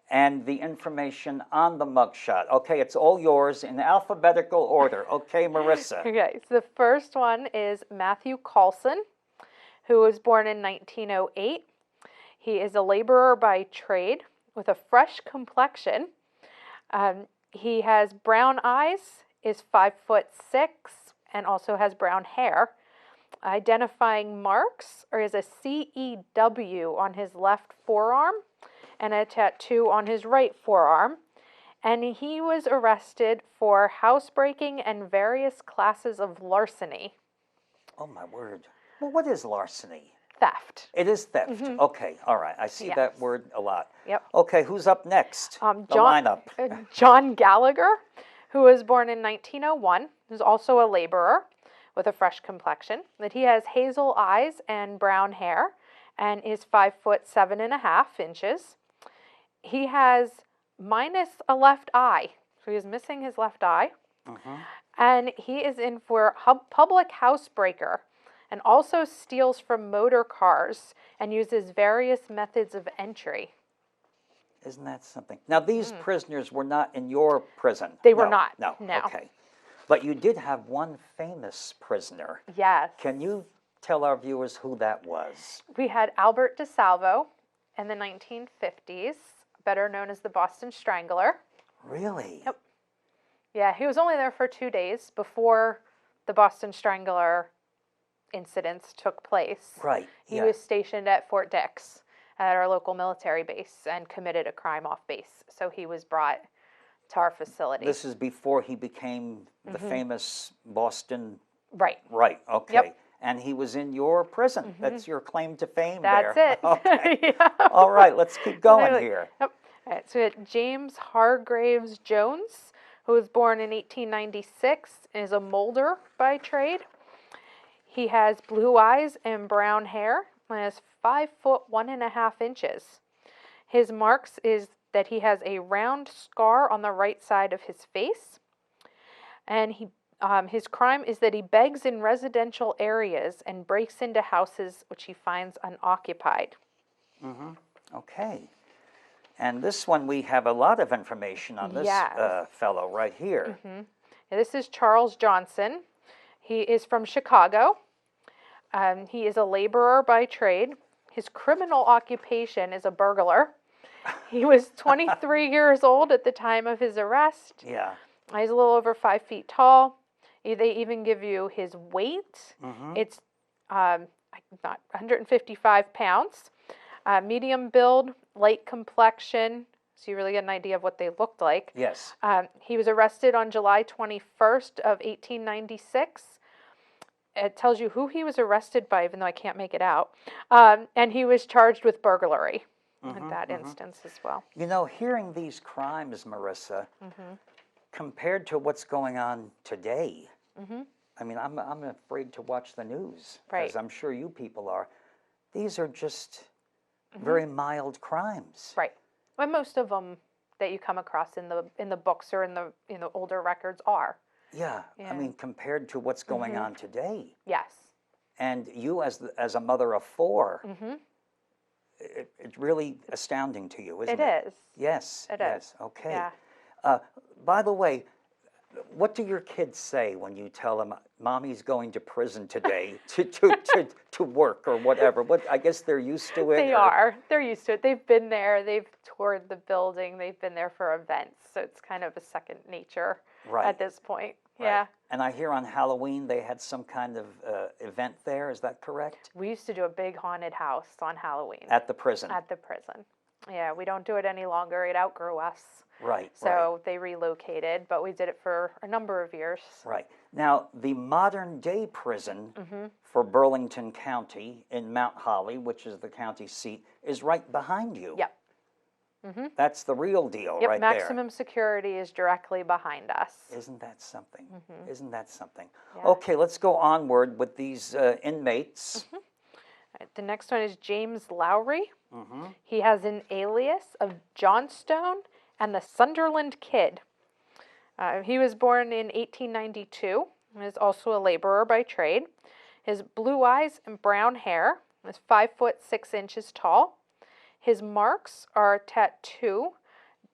and the information on the mugshot. Okay, it's all yours in alphabetical order. Okay, Marissa. Okay, so the first one is Matthew Carlson, who was born in 1908. He is a laborer by trade with a fresh complexion. He has brown eyes, is 5'6", and also has brown hair. Identifying marks is a CEW on his left forearm and a tattoo on his right forearm. And he was arrested for housebreaking and various classes of larceny. Oh, my word. Well, what is larceny? theft. It is theft. Okay, all right. I see that Yes. word a lot. Yep. Okay, who's up next? The lineup. John Gallagher, who was born in 1901, who's also a laborer with a fresh complexion. That he has hazel eyes and brown hair, and is 5'7.5" He has minus a left eye, so he's missing his left eye. And he is in for public housebreaker, and also steals from motor cars and uses various methods of entry. Isn't that something? Now, these prisoners were not in your prison. They were not. No. No. Okay. But you did have one famous prisoner. Yes. Can you tell our viewers who that was? We had Albert DeSalvo in the 1950s, better known as the Boston Strangler. Really? Yep. Yeah, he was only there for 2 days before the Boston Strangler incidents took place. Right. He was stationed at Fort Dix at our local military base and committed a crime off base. So he was brought to our facility. This is before he became the famous Boston. Right. Right. Okay. Yep. And he was in your prison. That's your claim to fame That's there. it. Okay. All right, let's keep going here. Yep. All right, so we had James Hargraves Jones, who was born in 1896 and is a molder by trade. He has blue eyes and brown hair and is 5'1.5". His marks is that he has a round scar on the right side of his face, and his crime is that he begs in residential areas and breaks into houses which he finds unoccupied. Okay. And this one, we have a lot of information on this fellow right here. This is Charles Johnson. He is from Chicago. He is a laborer by trade. His criminal occupation is a burglar. He was 23 years old at the time of his arrest. Yeah. He's a little over 5 feet tall. They even give you his weight. It's not 155 pounds. Medium build, light complexion, so you really get an idea of what they looked like. Yes. He was arrested on July 21st of 1896. It tells you who he was arrested by, even though I can't make it out. And he was charged with burglary in that instance as well. You know, hearing these crimes, Marissa, compared to what's going on today, I mean, I'm afraid to watch the news, as I'm sure you people are. These are just very mild crimes. Right. Well, most of them that you come across in the books or in the older records are. Yeah. I mean, compared to what's going on today. Yes. And you, as a mother of 4, it's really astounding to you, isn't it? It is. Yes. It yes. is. Okay. Yeah. By the way, what do your kids say when you tell them, "Mommy's going to prison today to work or whatever"? What, I guess they're used to it. They are. They're used to it. They've been there. They've toured the building. They've been there for events. So it's kind of a second nature at this point. Right. Yeah. And I hear on Halloween they had some kind of event there. Is that correct? We used to do a big haunted house on Halloween. At the prison? At the prison. Yeah, we don't do it any longer. It outgrew us. Right. So they relocated, but we did it for a number of years. Right. Now, the modern day prison for Burlington County in Mount Holly, which is the county seat, is right behind you. Yep. That's the real deal right there. Maximum security is directly behind us. Isn't that something? Isn't that something? Yeah. Okay, let's go onward with these inmates. The next one is James Lowry. He has an alias of Johnstone and the Sunderland Kid. He was born in 1892 and is also a laborer by trade. His blue eyes and brown hair. Is 5'6" tall. His marks are a tattoo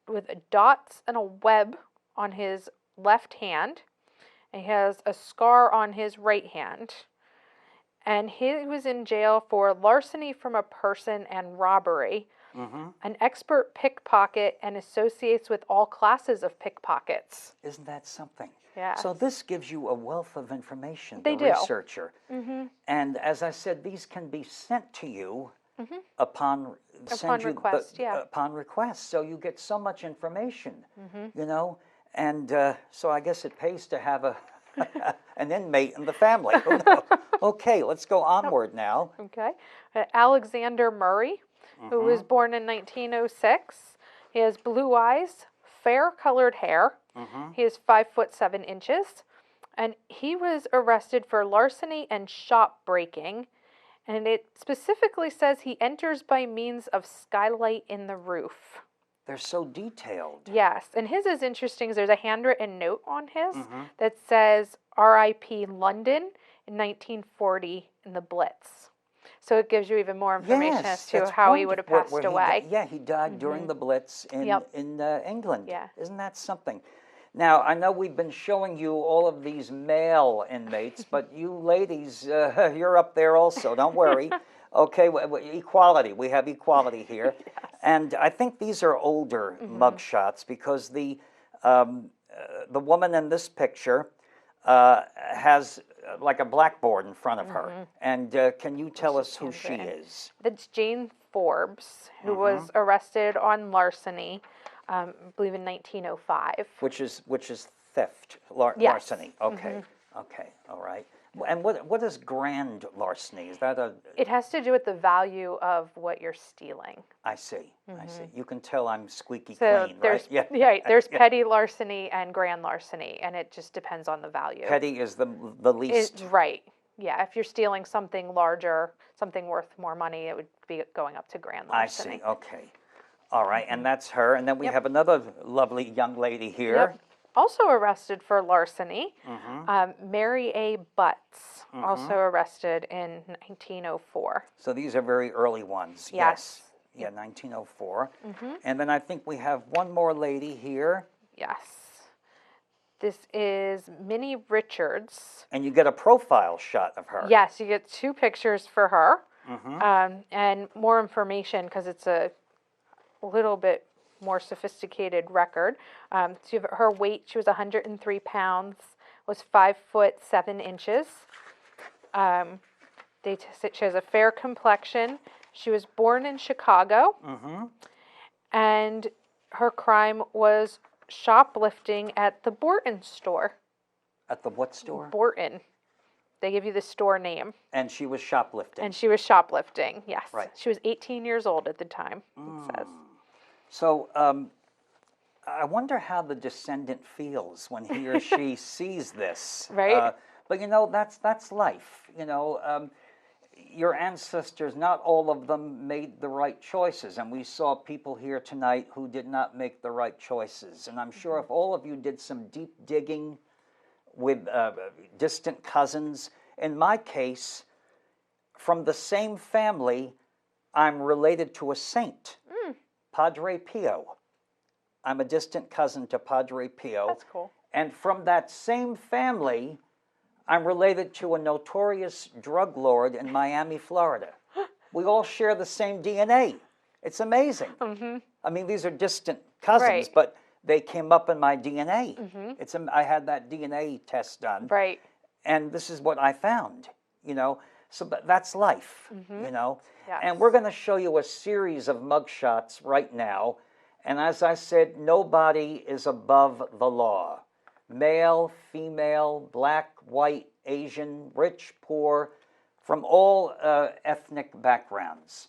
with dots and a web on his left hand. And he has a scar on his right hand. And he was in jail for larceny from a person and robbery. An expert pickpocket and associates with all classes of pickpockets. Isn't that something? Yeah. So this gives you a wealth of information, They the do. researcher. And as I said, these can be sent to you upon request. Upon request. So you get so much information, you know. And so I guess it pays to have an inmate in the family. Who knows? Okay, let's go onward now. Okay. Alexander Murray, who was born in 1906. He has blue eyes, fair-colored hair. He is 5'7". And he was arrested for larceny and shop breaking. And it specifically says he enters by means of skylight in the roof. They're so detailed. Yes, and his is interesting. There's a handwritten note on his that says R.I.P. London in 1940 in the Blitz. So it gives you even more information as to that's how he would have wonderful. passed away. He died during the Blitz in England. Yeah. Isn't that something? Now, I know we've been showing you all of these male inmates, but you ladies, you're up there also. Don't worry. Okay, equality. We have equality here. And I think these are older mugshots because the woman in this picture has like a blackboard in front of her. And can you tell us who she is? That's Jane Forbes, who was arrested on larceny, I believe in 1905. Which is theft, larceny. Okay, okay, all right. And what is grand larceny? Is that a... It has to do with the value of what you're stealing. I see, I see. You can tell I'm squeaky So clean, there's, right? Yeah, there's petty larceny and grand larceny, and it just depends on the value. Petty is the least. Right. Yeah, if you're stealing something larger, something worth more money, it would be going up to grand larceny. I see, okay. All right, and that's her. And then we have another lovely young lady here. Also arrested for larceny, Mary A. Butts, also arrested in 1904. So these are very early ones. Yes. Yeah, 1904. And then I think we have one more lady here. Yes. This is Minnie Richards. And you get a profile shot of her. Yes, you get 2 pictures for her and more information because it's a little bit more sophisticated record. So her weight, she was 103 pounds, was 5'7". She has a fair complexion. She was born in Chicago, and her crime was shoplifting at the Borton store. At the what store? Borton. They give you the store name. And she was shoplifting. And she was shoplifting, yes. Right. She was 18 years old at the time, it says. So I wonder how the descendant feels when he or she sees this. Right. But you know, that's life. You know, your ancestors, not all of them made the right choices. And we saw people here tonight who did not make the right choices. And I'm sure if all of you did some deep digging with distant cousins, in my case, from the same family, I'm related to a saint. Padre Pio. I'm a distant cousin to Padre Pio. That's cool. And from that same family, I'm related to a notorious drug lord in Miami, Florida. We all share the same DNA. It's amazing. I mean, these are distant cousins, but they came up in my DNA. I had that DNA test done. Right. And this is what I found, you know. So but that's life, you know. Yes. And we're going to show you a series of mugshots right now. And as I said, nobody is above the law. Male, female, black, white, Asian, rich, poor, from all ethnic backgrounds.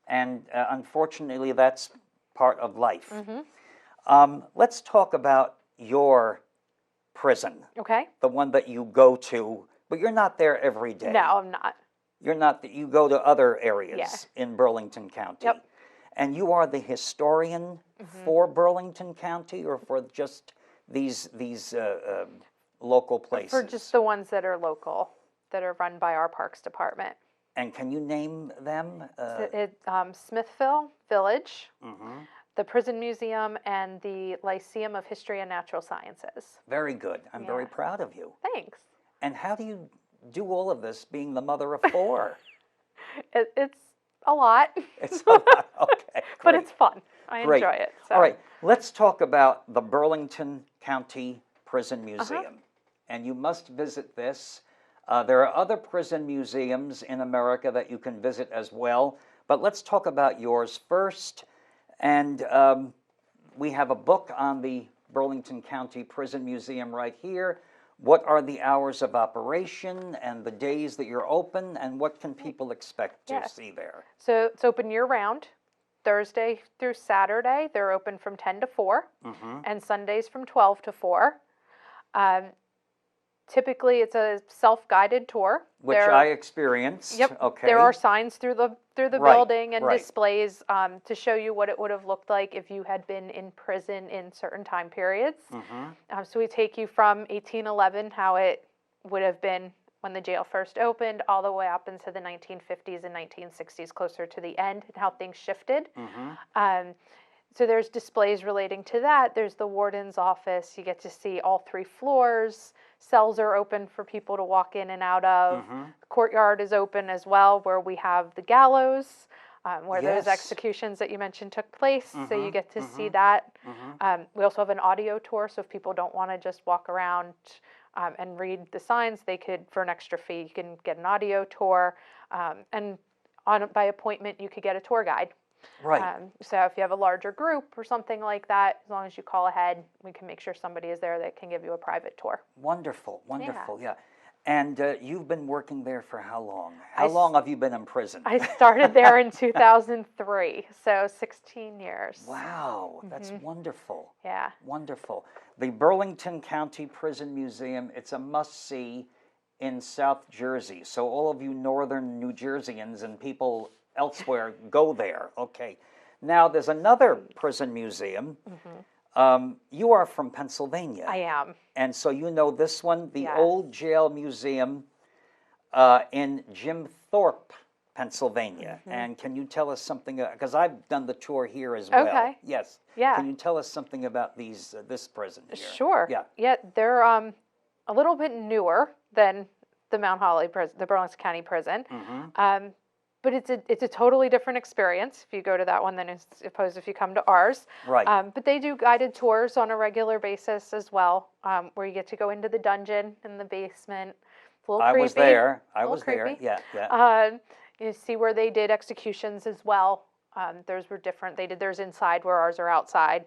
And unfortunately, that's part of life. Let's talk about your prison. Okay. The one that you go to, but you're not there every day. No, I'm not. You're not. You go to other areas in Burlington County. And you are the historian for Burlington County, or for just these local places? For just the ones that are local, that are run by our Parks Department. And can you name them? Smithville Village, the Prison Museum, and the Lyceum of History and Natural Sciences. Very good. I'm very proud of you. Thanks. And how do you do all of this being the mother of 4? It's a lot. It's a lot. Okay. But it's fun. I Great. enjoy it. So. All right. Let's talk about the Burlington County Prison Museum. And you must visit this. There are other prison museums in America that you can visit as well. But let's talk about yours first. And we have a book on the Burlington County Prison Museum right here. What are the hours of operation and the days that you're open, and what can people expect to see there? So it's open year-round. Thursday through Saturday, they're open from 10 to 4, and Sundays from 12 to 4. Typically, it's a self-guided tour. Which I experienced. Yep. Okay. There are signs through the Right, building and right. displays to show you what it would have looked like if you had been in prison in certain time periods. So we take you from 1811, how it would have been when the jail first opened, all the way up into the 1950s and 1960s, closer to the end, and how things shifted. So there's displays relating to that. There's the warden's office. You get to see all 3 floors. Cells are open for people to walk in and out of. The courtyard is open as well, where we have the gallows, where those executions that you mentioned took place. So you get to see that. We also have an audio tour, so if people don't want to just walk around and read the signs, they could, for an extra fee, you can get an audio tour. And by appointment, you could get a tour guide. Right. So if you have a larger group or something like that, as long as you call ahead, we can make sure somebody is there that can give you a private tour. Wonderful, wonderful, yeah. And you've been working there for how long? How long have you been in prison? I started there in 2003, so 16 years. Wow, that's wonderful. Yeah. Wonderful. The Burlington County Prison Museum, it's a must-see in South Jersey. So all of you northern New Jerseyans and people elsewhere, go there. Okay. Now, there's another prison museum. You are from Pennsylvania. I am. And so you know this one, the Old Jail Museum in Jim Thorpe, Pennsylvania. And can you tell us something, because I've done the tour here as well. Okay. Yes. Yeah. Can you tell us something about this prison here? Sure. Yeah. Yeah, they're a little bit newer than the Mount Holly prison, the Burlington County Prison. But it's a totally different experience if you go to that one than as opposed if you come to ours. Right. But they do guided tours on a regular basis as well, where you get to go into the dungeon in the basement. It's a little creepy. I was there. I was creepy. there. Yeah. You see where they did executions as well. Theirs were different. They did theirs inside where ours are outside.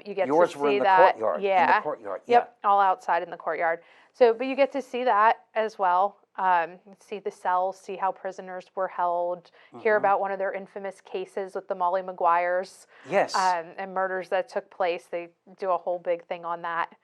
You get Yours to see were in the that. courtyard. Yeah. In the courtyard. Yep. All outside in the courtyard. So, but you get to see that as well. See the cells, see how prisoners were held, hear about one of their infamous cases with the Molly Maguires. Yes. And murders that took place. They do a whole big thing on that.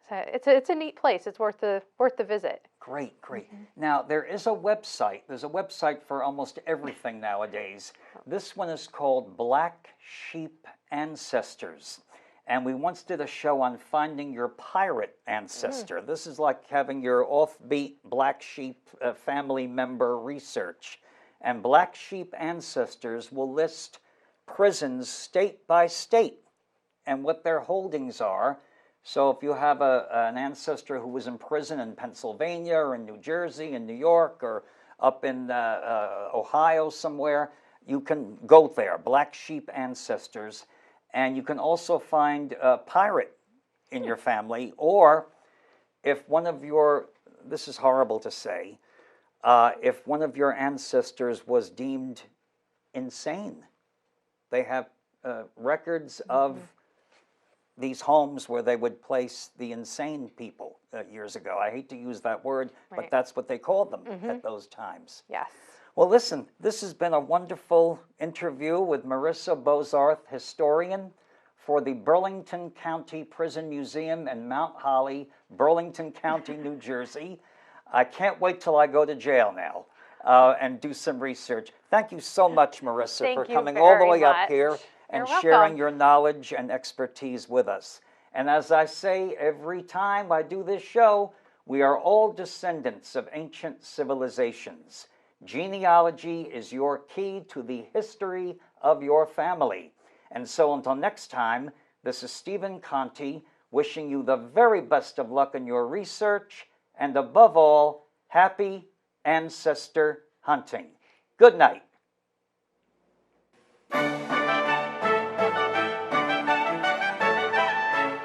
So it's a neat place. It's worth the visit. Great, great. Now, there is a website. There's a website for almost everything nowadays. This one is called Black Sheep Ancestors. And we once did a show on finding your pirate ancestor. This is like having your offbeat black sheep family member research. And Black Sheep Ancestors will list prisons state by state and what their holdings are. So if you have an ancestor who was in prison in Pennsylvania or in New Jersey, in New York, or up in Ohio somewhere, you can go there, Black Sheep Ancestors. And you can also find a pirate in your family, or if one of your, this is horrible to say, if one of your ancestors was deemed insane. They have records of these homes where they would place the insane people years ago. I hate to use that word, but that's what they called them at those times. Yes. Well, listen, this has been a wonderful interview with Marissa Bozarth, historian for the Burlington County Prison Museum in Mount Holly, Burlington County, New Jersey. I can't wait till I go to jail now and do some research. Thank you so much, Marissa, for coming all the way up here and sharing your knowledge and expertise with us. And as I say every time I do this show, we are all descendants of ancient civilizations. Genealogy is your key to the history of your family. And so until next time, this is Stephen Conti wishing you the very best of luck in your research and above all, happy ancestor hunting. Good night.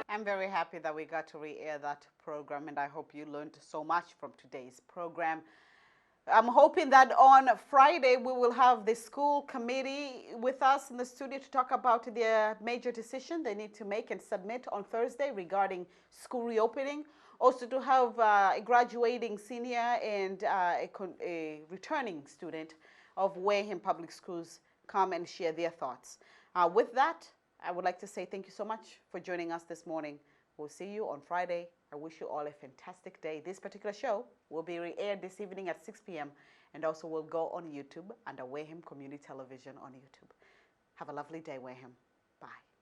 I'm very happy that we got to re-air that program, and I hope you learned so much from today's program. I'm hoping that on Friday we will have the school committee with us in the studio to talk about their major decision they need to make and submit on Thursday regarding school reopening. Also to have a graduating senior and a returning student of Wareham Public Schools come and share their thoughts. With that, I would like to say thank you so much for joining us this morning. We'll see you on Friday. I wish you all a fantastic day. This particular show will be re-aired this evening at 6 p.m. and also will go on YouTube under Wareham Community Television on YouTube. Have a lovely day, Wareham. Bye.